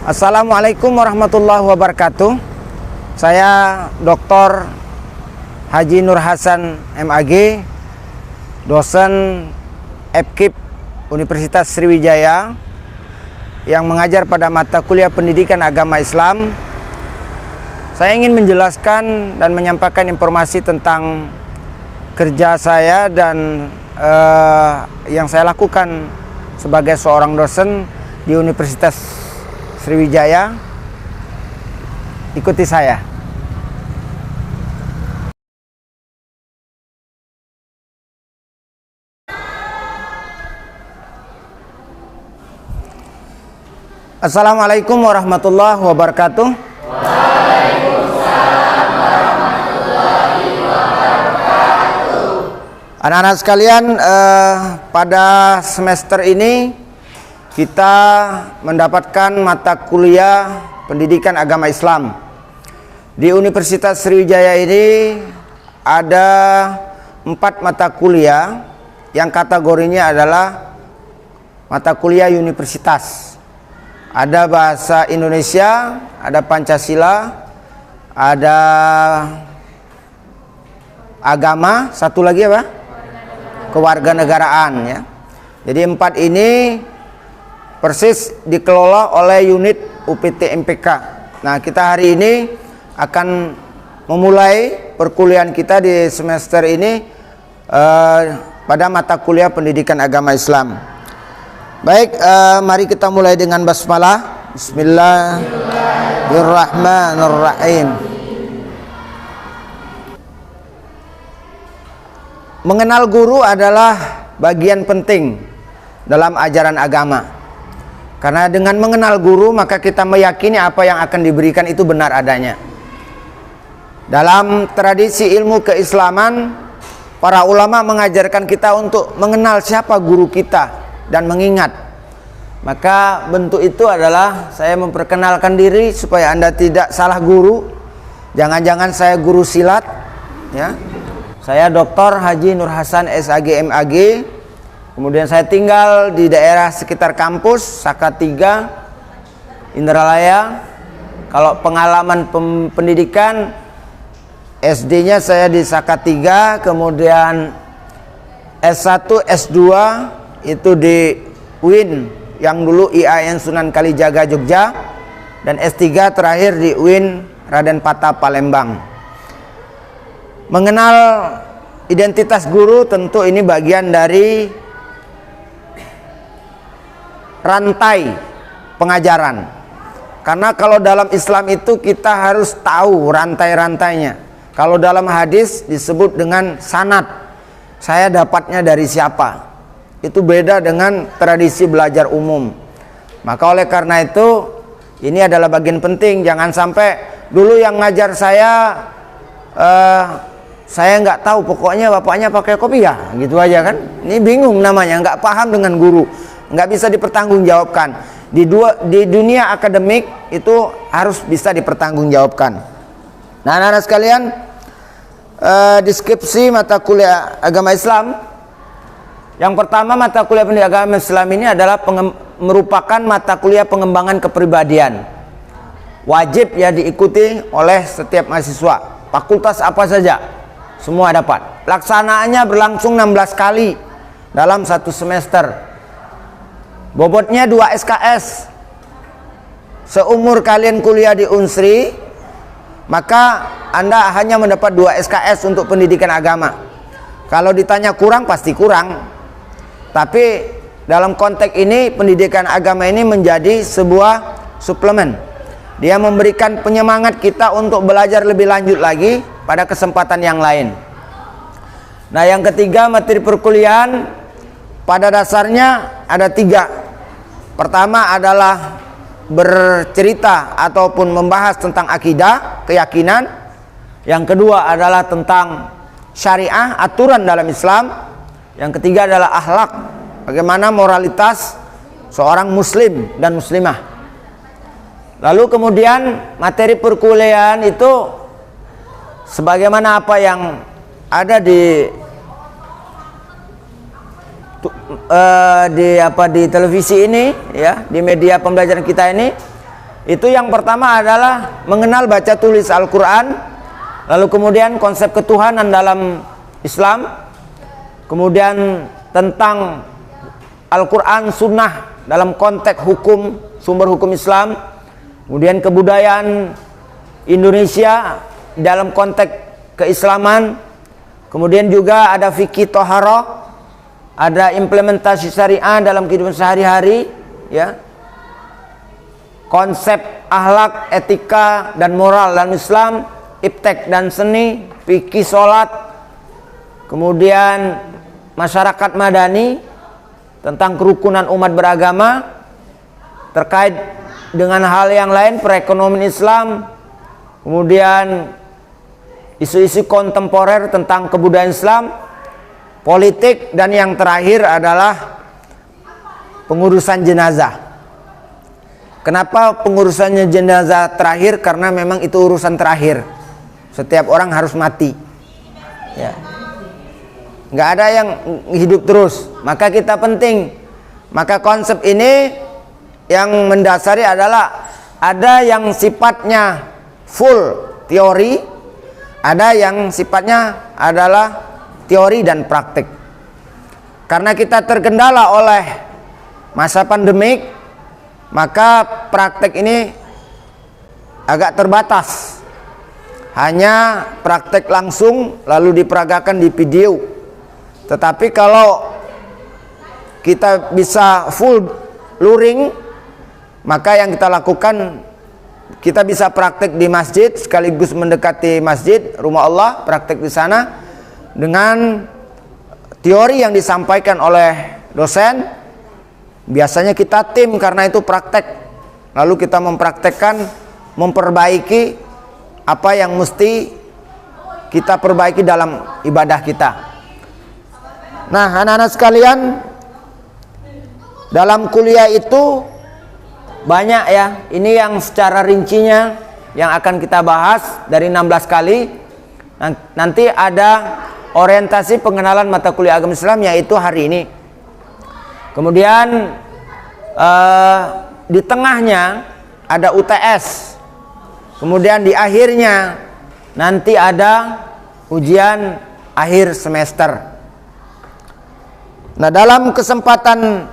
Assalamualaikum warahmatullahi wabarakatuh. Saya Dr. Haji Nur Hasan MAG, dosen FKIP Universitas Sriwijaya yang mengajar pada mata kuliah Pendidikan Agama Islam. Saya ingin menjelaskan dan menyampaikan informasi tentang kerja saya dan yang saya lakukan sebagai seorang dosen di Universitas Sriwijaya. Ikuti saya. Assalamualaikum warahmatullahi wabarakatuh. Waalaikumsalam warahmatullahi wabarakatuh. Anak-anak sekalian, pada semester ini kita mendapatkan mata kuliah Pendidikan Agama Islam. Di Universitas Sriwijaya ini ada 4 mata kuliah yang kategorinya adalah mata kuliah universitas. Ada bahasa Indonesia, ada Pancasila, ada agama, satu lagi apa? Kewarganegaraan, ya. Jadi 4 ini persis dikelola oleh unit UPT MPK. Nah, kita hari ini akan memulai perkuliahan kita di semester ini pada mata kuliah Pendidikan Agama Islam. Baik, mari kita mulai dengan basmalah. Bismillahirrahmanirrahim. Mengenal guru adalah bagian penting dalam ajaran agama. Karena dengan mengenal guru maka kita meyakini apa yang akan diberikan itu benar adanya. Dalam tradisi ilmu keislaman, para ulama mengajarkan kita untuk mengenal siapa guru kita dan mengingat. Maka bentuk itu adalah saya memperkenalkan diri supaya Anda tidak salah guru. Jangan-jangan saya guru silat, ya. Saya Dr. Haji Nur Hasan SAG MAG. Kemudian saya tinggal di daerah sekitar kampus Saka 3 Indralaya. Kalau pengalaman pendidikan, SD-nya saya di Saka 3, kemudian S1, S2 itu di UIN yang dulu IAIN Sunan Kalijaga Jogja, dan S3 terakhir di UIN Raden Patah Palembang. Mengenal identitas guru tentu ini bagian dari rantai pengajaran. Karena kalau dalam Islam itu kita harus tahu rantai-rantainya. Kalau dalam hadis disebut dengan sanad, saya dapatnya dari siapa. Itu beda dengan tradisi belajar umum. Maka oleh karena itu ini adalah bagian penting. Jangan sampai dulu yang ngajar saya nggak tahu, pokoknya bapaknya pakai kopiah gitu aja kan. Ini bingung namanya, nggak paham dengan guru, nggak bisa dipertanggungjawabkan. Di dunia akademik itu harus bisa dipertanggungjawabkan. Nah, anak-anak sekalian, deskripsi mata kuliah agama Islam. Yang pertama, mata kuliah pendidikan agama Islam ini adalah merupakan mata kuliah pengembangan kepribadian. Wajib ya diikuti oleh setiap mahasiswa. Fakultas apa saja, semua dapat. Pelaksanaannya berlangsung 16 kali dalam 1 semester. Bobotnya 2 SKS. Seumur kalian kuliah di Unsri, maka Anda hanya mendapat 2 SKS untuk pendidikan agama. Kalau ditanya kurang, pasti kurang. Tapi dalam konteks ini, pendidikan agama ini menjadi sebuah suplemen. Dia memberikan penyemangat kita untuk belajar lebih lanjut lagi pada kesempatan yang lain. Nah, yang ketiga, materi perkuliahan pada dasarnya ada 3. Pertama adalah bercerita ataupun membahas tentang akidah, keyakinan. Yang kedua adalah tentang syariah, aturan dalam Islam. Yang ketiga adalah akhlak, bagaimana moralitas seorang muslim dan muslimah. Lalu kemudian materi perkuliahan itu sebagaimana apa yang ada di di televisi ini, ya, di media pembelajaran kita ini, Itu yang pertama adalah mengenal baca tulis Al-Quran, lalu kemudian konsep ketuhanan dalam Islam, kemudian tentang Al-Quran, Sunnah dalam konteks hukum, sumber hukum Islam, kemudian kebudayaan Indonesia dalam konteks keislaman, kemudian juga ada fikih toharoh, ada implementasi syariah dalam kehidupan sehari-hari, ya, konsep akhlak, etika dan moral dalam Islam, iptek dan seni, fikih sholat, kemudian masyarakat madani tentang kerukunan umat beragama, terkait dengan hal yang lain, perekonomian Islam, kemudian isu-isu kontemporer tentang kebudayaan Islam, politik, dan yang terakhir adalah pengurusan jenazah. Kenapa pengurusannya jenazah terakhir? Karena memang itu urusan terakhir. Setiap orang harus mati, ya. Nggak ada yang hidup terus, maka kita penting. Maka konsep ini yang mendasari adalah ada yang sifatnya full teori, ada yang sifatnya adalah teori dan praktik. Karena kita terkendala oleh masa pandemik, maka praktik ini agak terbatas. Hanya praktik langsung lalu diperagakan di video. Tetapi kalau kita bisa full luring, maka yang kita lakukan, kita bisa praktik di masjid sekaligus mendekati masjid, rumah Allah, praktik di sana dengan teori yang disampaikan oleh dosen. Biasanya kita tim karena itu praktek, lalu kita mempraktekkan, memperbaiki apa yang mesti kita perbaiki dalam ibadah kita. Nah, anak-anak sekalian, dalam kuliah itu banyak ya. Ini yang secara rincinya yang akan kita bahas dari 16 kali. Nanti ada orientasi pengenalan mata kuliah agama Islam, yaitu hari ini. Kemudian di tengahnya ada UTS. Kemudian di akhirnya nanti ada ujian akhir semester. Nah, dalam kesempatan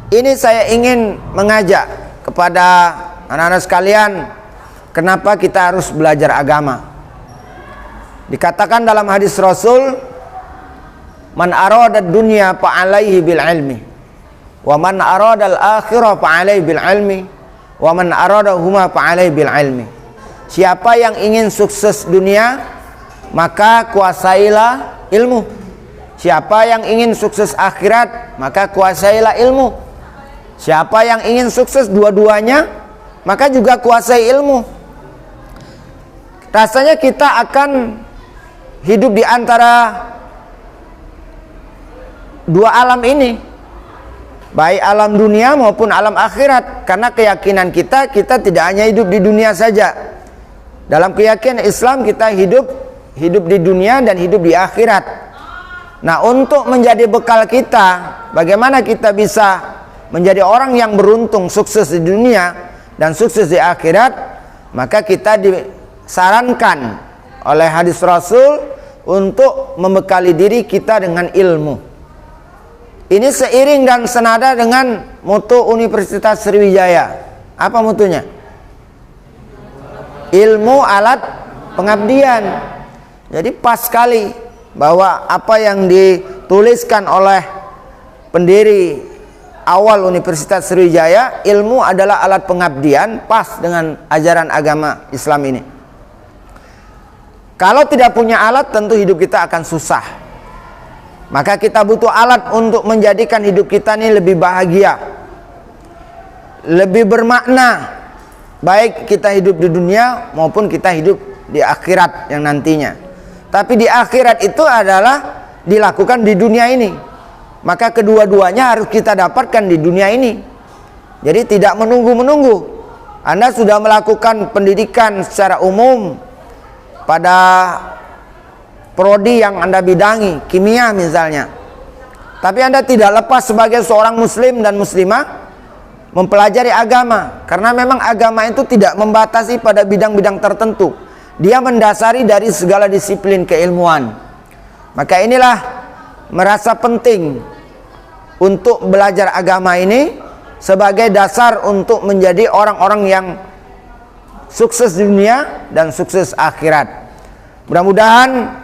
ini saya ingin mengajak kepada anak-anak sekalian, kenapa kita harus belajar agama. Dikatakan dalam hadis Rasul, man arada dunya fa'alaihi bil ilmi, wa man arada al akhirah fa'alaihi bil ilmi, wa man arada huma fa'alaihi bil ilmi. Siapa yang ingin sukses dunia, maka kuasailah ilmu. Siapa yang ingin sukses akhirat, maka kuasailah ilmu. Siapa yang ingin sukses dua-duanya, maka juga kuasai ilmu. Rasanya kita akan hidup di antara dua alam ini, baik alam dunia maupun alam akhirat. Karena keyakinan kita tidak hanya hidup di dunia saja. Dalam keyakinan Islam kita hidup di dunia dan hidup di akhirat. Nah, untuk menjadi bekal kita, bagaimana kita bisa menjadi orang yang beruntung, sukses di dunia dan sukses di akhirat, maka kita disarankan oleh hadis Rasul untuk membekali diri kita dengan ilmu. Ini seiring dan senada dengan mutu Universitas Sriwijaya. Apa mutunya? Ilmu alat pengabdian. Jadi pas sekali bahwa apa yang dituliskan oleh pendiri awal Universitas Sriwijaya, ilmu adalah alat pengabdian, pas dengan ajaran agama Islam ini. Kalau tidak punya alat, tentu hidup kita akan susah. Maka kita butuh alat untuk menjadikan hidup kita ini lebih bahagia, lebih bermakna, baik kita hidup di dunia maupun kita hidup di akhirat yang nantinya. Tapi di akhirat itu adalah dilakukan di dunia ini. Maka kedua-duanya harus kita dapatkan di dunia ini. Jadi tidak menunggu-menunggu. Anda sudah melakukan pendidikan secara umum pada prodi yang Anda bidangi, kimia misalnya. Tapi Anda tidak lepas sebagai seorang muslim dan muslimah mempelajari agama, karena memang agama itu tidak membatasi pada bidang-bidang tertentu. Dia mendasari dari segala disiplin keilmuan. Maka inilah merasa penting untuk belajar agama ini sebagai dasar untuk menjadi orang-orang yang sukses di dunia dan sukses akhirat. Mudah-mudahan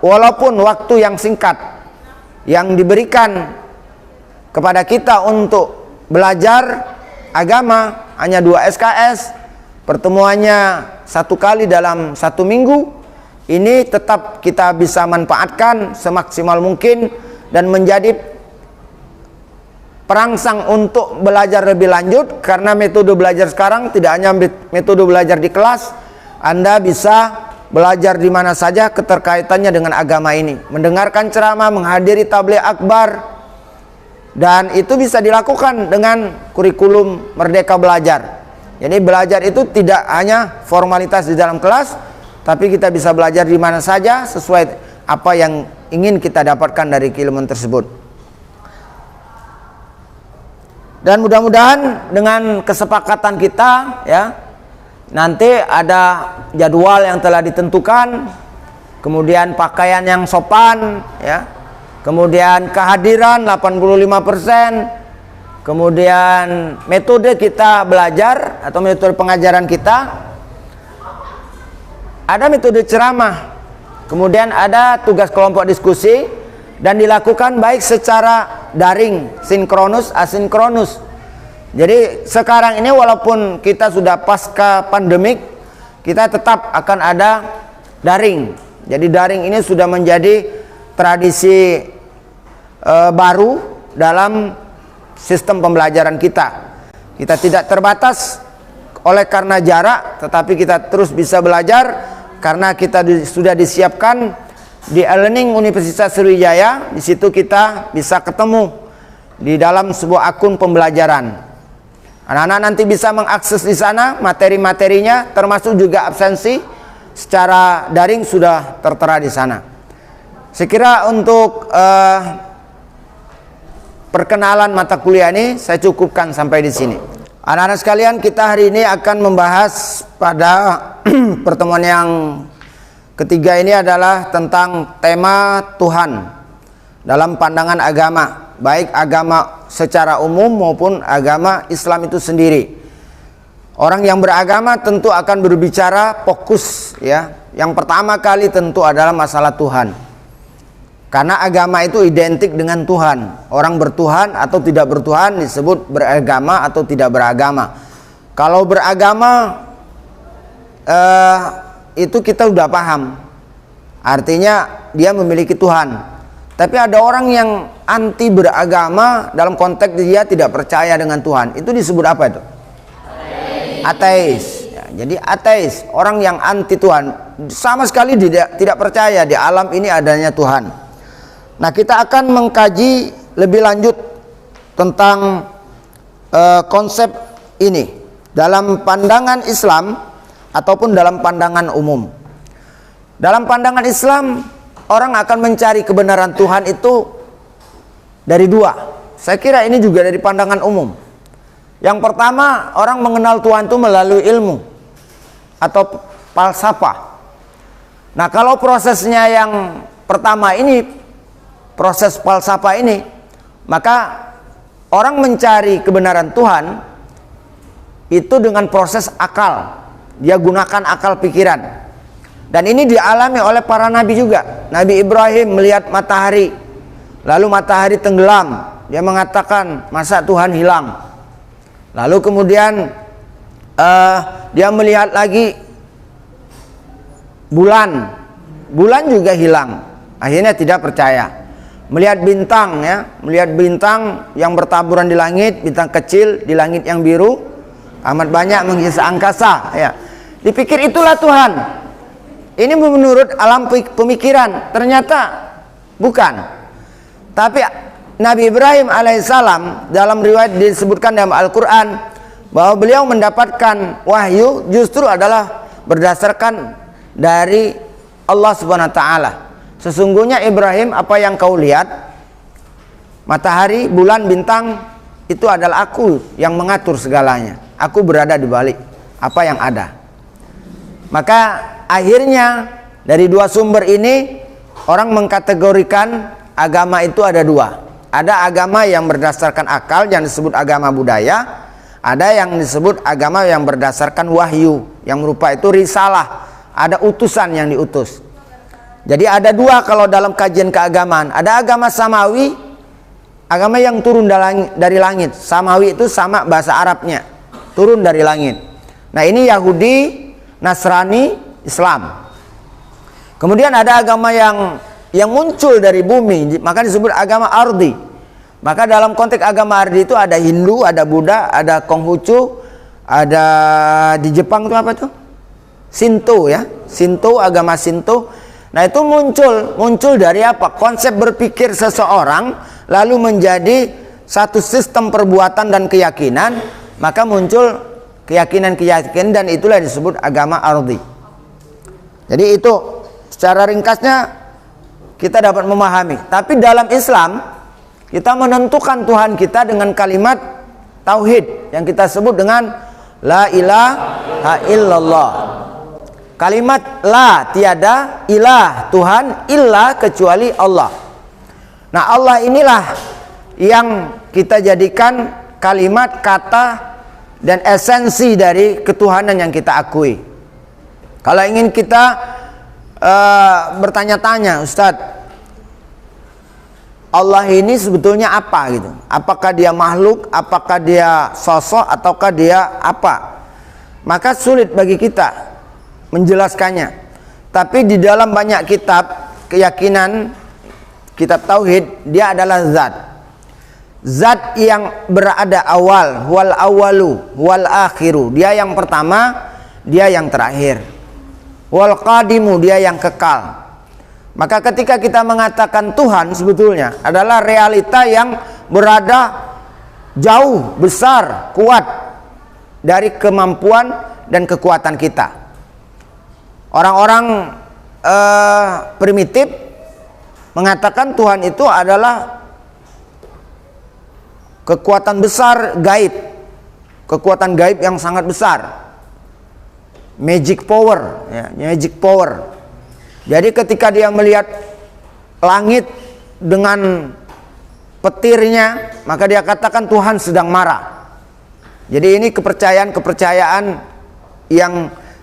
walaupun waktu yang singkat yang diberikan kepada kita untuk belajar agama hanya 2 SKS, pertemuannya 1 kali dalam 1 minggu, ini tetap kita bisa manfaatkan semaksimal mungkin dan menjadi perangsang untuk belajar lebih lanjut. Karena metode belajar sekarang tidak hanya metode belajar di kelas, Anda bisa belajar di mana saja keterkaitannya dengan agama ini, mendengarkan ceramah, menghadiri tabligh akbar, dan itu bisa dilakukan dengan kurikulum Merdeka Belajar. Jadi belajar itu tidak hanya formalitas di dalam kelas, tapi kita bisa belajar di mana saja sesuai apa yang ingin kita dapatkan dari keilmuan tersebut. Dan mudah-mudahan dengan kesepakatan kita, ya, nanti ada jadwal yang telah ditentukan, kemudian pakaian yang sopan, ya, kemudian kehadiran 85%, kemudian metode kita belajar atau metode pengajaran kita, ada metode ceramah, kemudian ada tugas kelompok diskusi, dan dilakukan baik secara daring, sinkronus, asinkronus. Jadi sekarang ini walaupun kita sudah pasca pandemik, kita tetap akan ada daring. Jadi daring ini sudah menjadi tradisi baru dalam sistem pembelajaran kita. Kita tidak terbatas oleh karena jarak, tetapi kita terus bisa belajar karena kita sudah disiapkan di e-learning Universitas Sriwijaya. Di situ kita bisa ketemu di dalam sebuah akun pembelajaran. Anak-anak nanti bisa mengakses di sana materi-materinya, termasuk juga absensi secara daring sudah tertera di sana. Saya kira untuk perkenalan mata kuliah ini saya cukupkan sampai di sini. Anak-anak sekalian, kita hari ini akan membahas pada pertemuan yang ketiga ini adalah tentang tema Tuhan dalam pandangan agama, baik agama secara umum maupun agama Islam itu sendiri. Orang yang beragama tentu akan berbicara fokus, ya. Yang pertama kali tentu adalah masalah Tuhan. Karena agama itu identik dengan Tuhan. Orang bertuhan atau tidak bertuhan disebut beragama atau tidak beragama. Kalau beragama itu kita udah paham, artinya dia memiliki Tuhan. Tapi ada orang yang anti beragama dalam konteks dia tidak percaya dengan Tuhan. Itu disebut apa itu? Ateis. Ya, jadi ateis, orang yang anti Tuhan, sama sekali tidak percaya di alam ini adanya Tuhan. Nah, kita akan mengkaji lebih lanjut tentang konsep ini dalam pandangan Islam ataupun dalam pandangan umum. Dalam pandangan Islam, orang akan mencari kebenaran Tuhan itu dari dua. Saya kira ini juga dari pandangan umum. Yang pertama, orang mengenal Tuhan itu melalui ilmu atau falsafah. Nah, kalau prosesnya yang pertama ini, proses falsafah ini, maka orang mencari kebenaran Tuhan itu dengan proses akal. Dia gunakan akal pikiran. Dan ini dialami oleh para nabi juga. Nabi Ibrahim melihat matahari, lalu matahari tenggelam. Dia mengatakan, masa Tuhan hilang? Lalu kemudian dia melihat lagi bulan juga hilang. Akhirnya tidak percaya. Melihat bintang, ya, melihat bintang yang bertaburan di langit, bintang kecil di langit yang biru, amat banyak mengisi angkasa, ya. Dipikir itulah Tuhan. Ini menurut alam pemikiran, ternyata bukan. Tapi Nabi Ibrahim alaihissalam dalam riwayat disebutkan dalam Al-Quran bahwa beliau mendapatkan wahyu justru adalah berdasarkan dari Allah Subhanahu wa taala. Sesungguhnya Ibrahim, apa yang kau lihat, matahari, bulan, bintang, itu adalah aku yang mengatur segalanya. Aku berada di balik apa yang ada. Maka akhirnya dari dua sumber ini orang mengkategorikan agama itu ada dua. Ada agama yang berdasarkan akal yang disebut agama budaya. Ada yang disebut agama yang berdasarkan wahyu, yang berupa itu risalah. Ada utusan yang diutus. Jadi ada dua kalau dalam kajian keagamaan. Ada agama samawi, agama yang turun dari langit. Samawi itu sama bahasa Arabnya, turun dari langit. Nah ini Yahudi, Nasrani, Islam. Kemudian ada agama yang muncul dari bumi, maka disebut agama ardi. Maka dalam konteks agama ardi itu ada Hindu, ada Buddha, ada Konghucu, ada di Jepang itu apa tuh? Shinto ya, Shinto, agama Shinto. Nah itu muncul dari apa? Konsep berpikir seseorang lalu menjadi satu sistem perbuatan dan keyakinan, maka muncul keyakinan-keyakinan dan itulah disebut agama ardi. Jadi itu secara ringkasnya kita dapat memahami. Tapi dalam Islam kita menentukan Tuhan kita dengan kalimat tauhid yang kita sebut dengan la ilaha illallah. Kalimat la, tiada, ilah, Tuhan, illa kecuali Allah. Nah Allah inilah yang kita jadikan kalimat, kata dan esensi dari ketuhanan yang kita akui. Kalau ingin kita bertanya-tanya, Ustadz, Allah ini sebetulnya apa gitu? Apakah dia makhluk, apakah dia sosok, ataukah dia apa? Maka sulit bagi kita menjelaskannya. Tapi di dalam banyak kitab keyakinan, kitab tauhid, dia adalah zat. Zat yang berada awal, wal awalu, wal akhiru. Dia yang pertama, dia yang terakhir. Wal qadimu, dia yang kekal. Maka ketika kita mengatakan Tuhan sebetulnya adalah realita yang berada jauh, besar, kuat dari kemampuan dan kekuatan kita. Orang-orang primitif mengatakan Tuhan itu adalah kekuatan besar gaib, kekuatan gaib yang sangat besar, magic power, ya, magic power. Jadi ketika dia melihat langit dengan petirnya, maka dia katakan Tuhan sedang marah. Jadi ini kepercayaan yang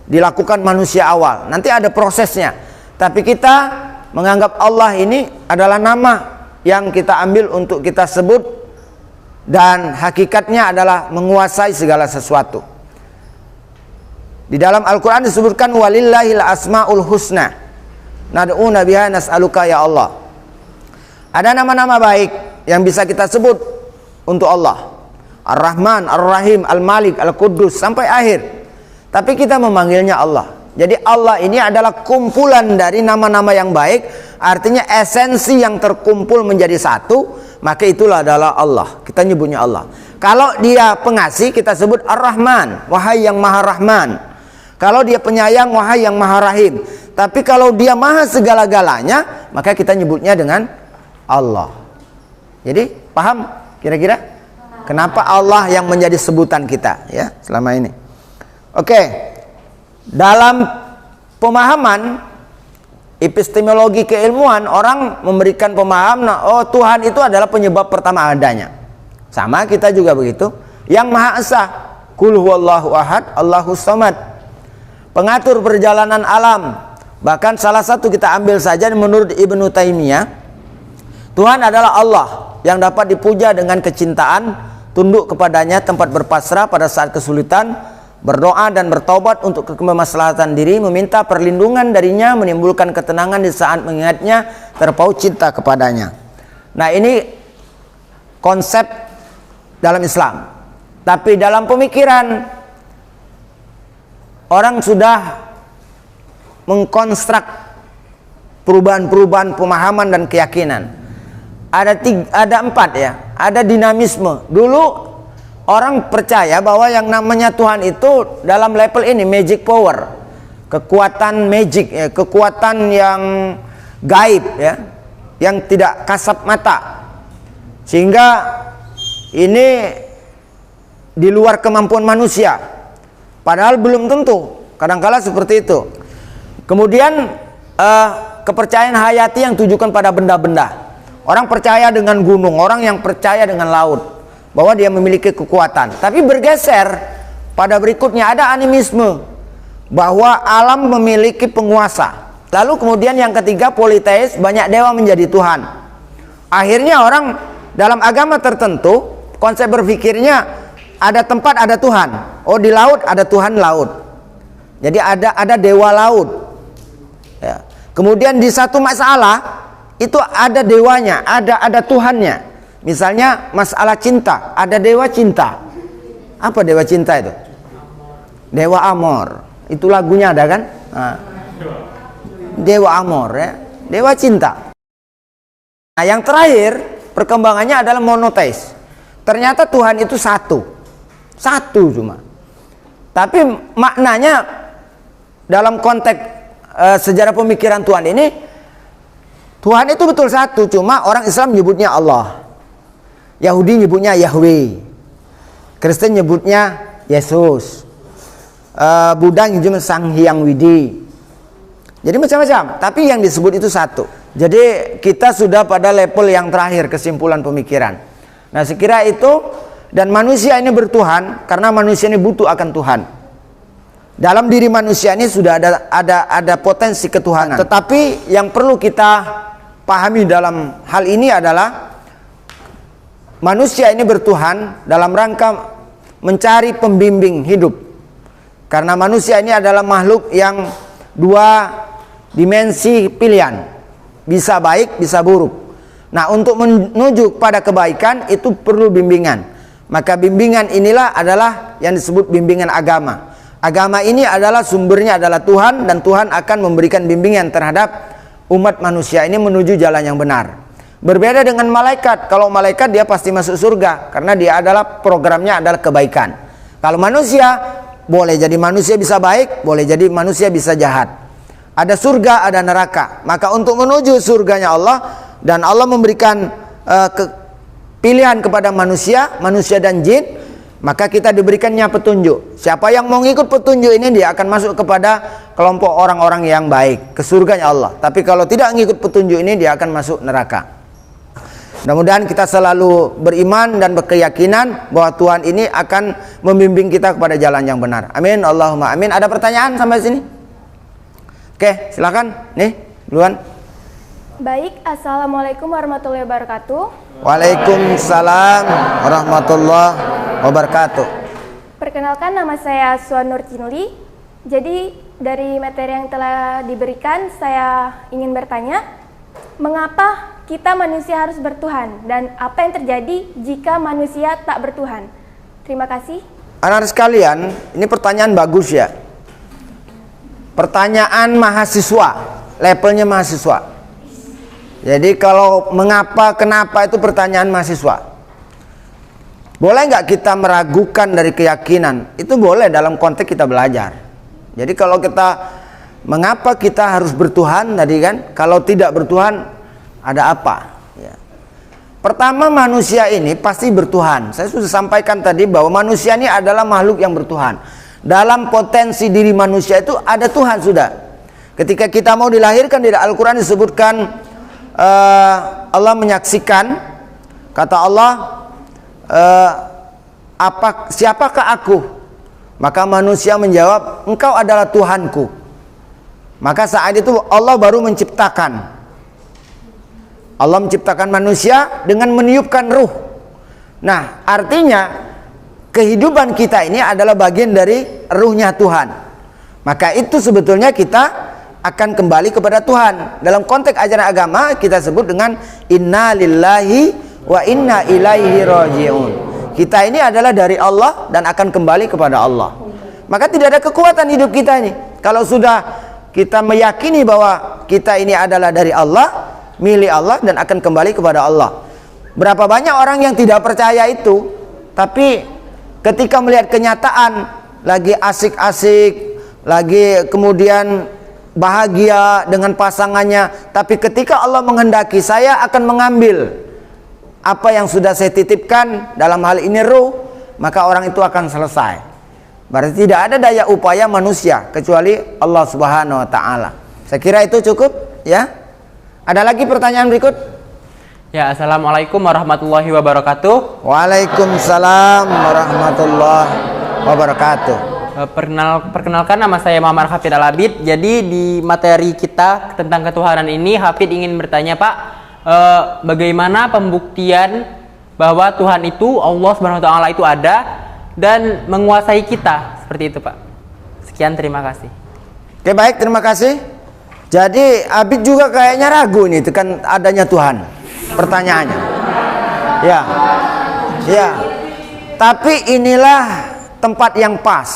dilakukan manusia awal. Nanti ada prosesnya. Tapi kita menganggap Allah ini adalah nama yang kita ambil untuk kita sebut, dan hakikatnya adalah menguasai segala sesuatu. Di dalam Al-Quran disebutkan walillahil asmaul husna nad'una biha nas'aluka ya Allah. Ada nama-nama baik yang bisa kita sebut untuk Allah. Ar-Rahman, Ar-Rahim, Al-Malik, Al-Quddus sampai akhir. Tapi kita memanggilnya Allah. Jadi Allah ini adalah kumpulan dari nama-nama yang baik. Artinya esensi yang terkumpul menjadi satu, maka itulah adalah Allah. Kita nyebutnya Allah. Kalau dia pengasih kita sebut Ar-Rahman, wahai yang Maha Rahman. Kalau dia penyayang, wahai yang Maha Rahim. Tapi kalau dia maha segala-galanya, maka kita nyebutnya dengan Allah. Jadi paham kira-kira kenapa Allah yang menjadi sebutan kita ya selama ini? Oke. Dalam pemahaman epistemologi keilmuan, orang memberikan pemahaman, oh Tuhan itu adalah penyebab pertama adanya. Sama kita juga begitu. Yang Maha Esa, Qul huwallahu ahad, Allahus samad. Pengatur perjalanan alam. Bahkan salah satu kita ambil saja menurut Ibnu Taimiyah, Tuhan adalah Allah yang dapat dipuja dengan kecintaan, tunduk kepadanya, tempat berpasrah pada saat kesulitan, berdoa dan bertobat untuk kemaslahatan diri, meminta perlindungan darinya, menimbulkan ketenangan di saat mengingatnya, terpaut cinta kepadanya. Nah ini konsep dalam Islam. Tapi dalam pemikiran orang sudah mengkonstruk perubahan-perubahan pemahaman dan keyakinan. Ada empat ya. Ada dinamisme. Dulu orang percaya bahwa yang namanya Tuhan itu dalam level ini magic power, kekuatan magic ya, kekuatan yang gaib ya, yang tidak kasat mata. Sehingga ini di luar kemampuan manusia. Padahal belum tentu, kadangkala seperti itu. Kemudian kepercayaan hayati yang tujukan pada benda-benda. Orang percaya dengan gunung, orang yang percaya dengan laut, bahwa dia memiliki kekuatan. Tapi bergeser pada berikutnya ada animisme, bahwa alam memiliki penguasa. Lalu kemudian yang ketiga politeis, banyak dewa menjadi Tuhan. Akhirnya orang dalam agama tertentu konsep berpikirnya ada tempat ada Tuhan. Oh, di laut ada Tuhan laut. Jadi ada dewa laut. Ya. Kemudian di satu masalah itu ada dewanya, ada Tuhannya. Misalnya masalah cinta, ada dewa cinta. Apa dewa cinta itu? Dewa Amor. Itu lagunya ada kan? Nah. Dewa Amor ya, dewa cinta. Nah, yang terakhir perkembangannya adalah monoteis. Ternyata Tuhan itu satu cuma. Tapi maknanya dalam konteks sejarah pemikiran Tuhan ini, Tuhan itu betul satu, cuma orang Islam nyebutnya Allah, Yahudi nyebutnya Yahweh, Kristen nyebutnya Yesus, Buddha nyebutnya Sang Hyang Widi. Jadi macam-macam, tapi yang disebut itu satu. Jadi kita sudah pada level yang terakhir kesimpulan pemikiran. Nah, sekira itu, dan manusia ini bertuhan karena manusia ini butuh akan Tuhan. Dalam diri manusia ini sudah ada potensi ketuhanan. Tetapi yang perlu kita pahami dalam hal ini adalah manusia ini bertuhan dalam rangka mencari pembimbing hidup. Karena manusia ini adalah makhluk yang dua dimensi pilihan, bisa baik, bisa buruk. Nah, untuk menuju pada kebaikan itu perlu bimbingan. Maka bimbingan inilah adalah yang disebut bimbingan agama. Agama ini adalah sumbernya adalah Tuhan, dan Tuhan akan memberikan bimbingan terhadap umat manusia ini menuju jalan yang benar. Berbeda dengan malaikat. Kalau malaikat dia pasti masuk surga karena dia adalah programnya adalah kebaikan. Kalau manusia boleh jadi manusia bisa baik, boleh jadi manusia bisa jahat. Ada surga, ada neraka. Maka untuk menuju surganya Allah, dan Allah memberikan pilihan kepada manusia dan jin, maka kita diberikannya petunjuk. Siapa yang mau ngikut petunjuk ini, dia akan masuk kepada kelompok orang-orang yang baik, ke surganya Allah. Tapi kalau tidak ngikut petunjuk ini, dia akan masuk neraka. Mudah-mudahan kita selalu beriman dan berkeyakinan bahwa Tuhan ini akan membimbing kita kepada jalan yang benar. Amin, Allahumma amin. Ada pertanyaan sampai sini? Oke, silakan. Nih, duluan. Baik, assalamualaikum warahmatullahi wabarakatuh. Waalaikumsalam warahmatullahi wabarakatuh. Perkenalkan, nama saya Suan Nur Cinuli. Jadi dari materi yang telah diberikan, saya ingin bertanya, mengapa kita manusia harus bertuhan, dan apa yang terjadi jika manusia tak bertuhan? Terima kasih. Anak-anak sekalian, ini pertanyaan bagus ya. Pertanyaan mahasiswa, levelnya mahasiswa. Jadi kalau mengapa, kenapa itu pertanyaan mahasiswa. Boleh nggak kita meragukan dari keyakinan? Itu boleh dalam konteks kita belajar. Jadi kalau kita, mengapa kita harus bertuhan tadi kan? Kalau tidak bertuhan, ada apa? Ya. Pertama, manusia ini pasti bertuhan. Saya sudah sampaikan tadi bahwa manusia ini adalah makhluk yang bertuhan. Dalam potensi diri manusia itu ada Tuhan sudah. Ketika kita mau dilahirkan, di Al-Quran disebutkan, Allah menyaksikan, kata Allah, siapakah aku? Maka manusia menjawab, engkau adalah Tuhanku. Maka saat itu Allah baru menciptakan. Allah menciptakan manusia dengan meniupkan ruh. Nah, artinya kehidupan kita ini adalah bagian dari ruhnya Tuhan. Maka itu sebetulnya kita akan kembali kepada Tuhan. Dalam konteks ajaran agama kita sebut dengan inna lillahi wa inna ilaihi raji'un. Kita ini adalah dari Allah dan akan kembali kepada Allah. Maka tidak ada kekuatan hidup kita ini. Kalau sudah kita meyakini bahwa kita ini adalah dari Allah, milik Allah, dan akan kembali kepada Allah. Berapa banyak orang yang tidak percaya itu, tapi ketika melihat kenyataan, lagi asik-asik, lagi kemudian bahagia dengan pasangannya, tapi ketika Allah menghendaki, saya akan mengambil apa yang sudah saya titipkan dalam hal ini ruh, maka orang itu akan selesai. Berarti tidak ada daya upaya manusia kecuali Allah Subhanahu wa taala. Saya kira itu cukup ya. Ada lagi pertanyaan berikut? Ya, assalamualaikum warahmatullahi wabarakatuh. Waalaikumsalam warahmatullahi wabarakatuh. Perkenalkan, nama saya Muhammad Hafid Al-Abid. Jadi di materi kita tentang ketuhanan ini, Hafid ingin bertanya, Pak, bagaimana pembuktian bahwa Tuhan itu, Allah Subhanahu wa taala itu ada dan menguasai kita, seperti itu, Pak. Sekian, terima kasih. Oke, baik, terima kasih. Jadi Abid juga kayaknya ragu nih tekan adanya Tuhan. Pertanyaannya. Ya. Ya. Tapi inilah tempat yang pas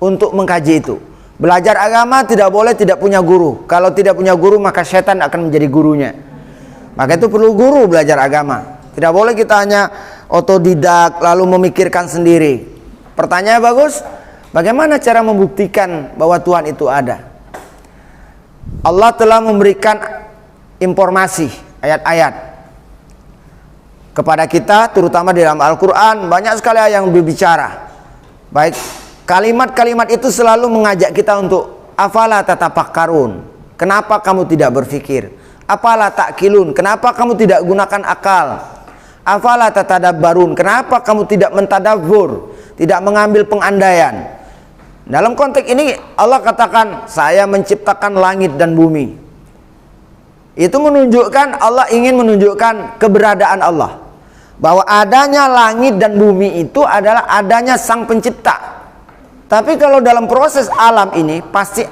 untuk mengkaji itu. Belajar agama tidak boleh tidak punya guru. Kalau tidak punya guru maka setan akan menjadi gurunya. Maka itu perlu guru belajar agama. Tidak boleh kita hanya otodidak lalu memikirkan sendiri. Pertanyaan bagus. Bagaimana cara membuktikan bahwa Tuhan itu ada? Allah telah memberikan informasi ayat-ayat kepada kita, terutama di dalam Al-Quran. Banyak sekali yang berbicara. Baik, kalimat-kalimat itu selalu mengajak kita untuk afala tatafakkarun. Kenapa kamu tidak berpikir? Afala ta'qilun. Kenapa kamu tidak gunakan akal? Afala tatadabbarun. Kenapa kamu tidak mentadabbur, tidak mengambil pengandaian? Dalam konteks ini Allah katakan, saya menciptakan langit dan bumi. Itu menunjukkan Allah ingin menunjukkan keberadaan Allah, bahwa adanya langit dan bumi itu adalah adanya sang pencipta. Tapi kalau dalam proses alam ini pasti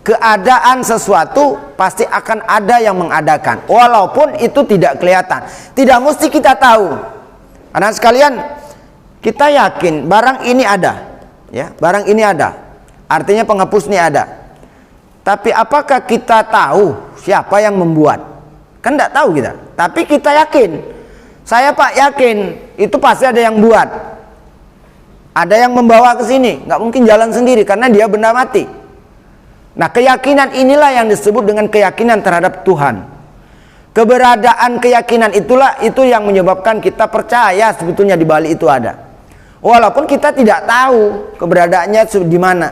keadaan sesuatu pasti akan ada yang mengadakan, walaupun itu tidak kelihatan. Tidak mesti kita tahu. Anak sekalian, kita yakin barang ini ada, ya, barang ini ada, artinya penghapus ini ada. Tapi apakah kita tahu siapa yang membuat? Kan tidak tahu kita. Tapi kita yakin. Saya, Pak, yakin itu pasti ada yang buat. Ada yang membawa ke sini. Nggak mungkin jalan sendiri karena dia benda mati. Nah, keyakinan inilah yang disebut dengan keyakinan terhadap Tuhan. Keberadaan keyakinan itulah itu yang menyebabkan kita percaya sebetulnya di balik itu ada. Walaupun kita tidak tahu keberadaannya di mana,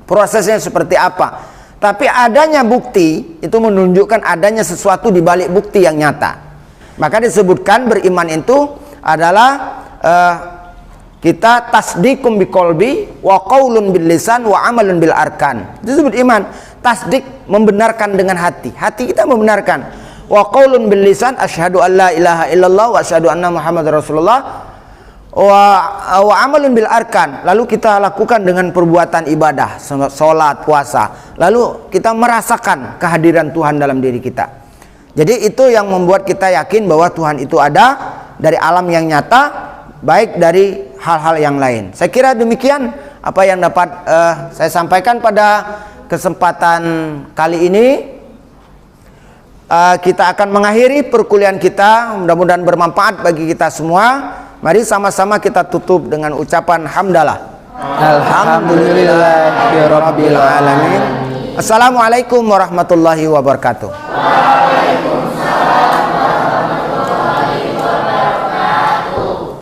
prosesnya seperti apa. Tapi adanya bukti itu menunjukkan adanya sesuatu di balik bukti yang nyata. Maka disebutkan beriman itu adalah kita tasdiqum biqalbi wa qaulun bil lisan wa amalun bil arkan. Itu disebut iman. Tasdik membenarkan dengan hati. Hati kita membenarkan. Wa qaulun bil lisan asyhadu an la ilaha illallah wa asyhadu anna muhammadar rasulullah. Wa amalun bil arkan. Lalu kita lakukan dengan perbuatan ibadah, salat, puasa. Lalu kita merasakan kehadiran Tuhan dalam diri kita. Jadi itu yang membuat kita yakin bahwa Tuhan itu ada dari alam yang nyata, baik dari hal-hal yang lain. Saya kira demikian apa yang dapat saya sampaikan pada kesempatan kali ini. Kita akan mengakhiri perkuliahan kita, mudah-mudahan bermanfaat bagi kita semua. Mari sama-sama kita tutup dengan ucapan hamdalah. Alhamdulillahirabbil alamin. Assalamualaikum warahmatullahi wabarakatuh.